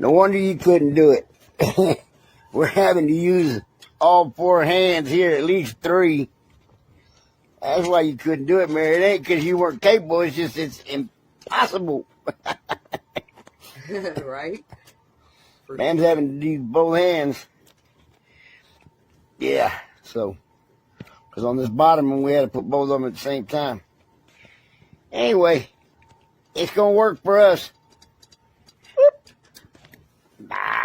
No wonder you couldn't do it. We're having to use all 4 hands here, at least 3. That's why you couldn't do it, Mary. It ain't because you weren't capable. It's just it's impossible. Right? Man's having to use both hands. Yeah, so. Because on this bottom one, we had to put both of them at the same time. Anyway, it's going to work for us. Bye.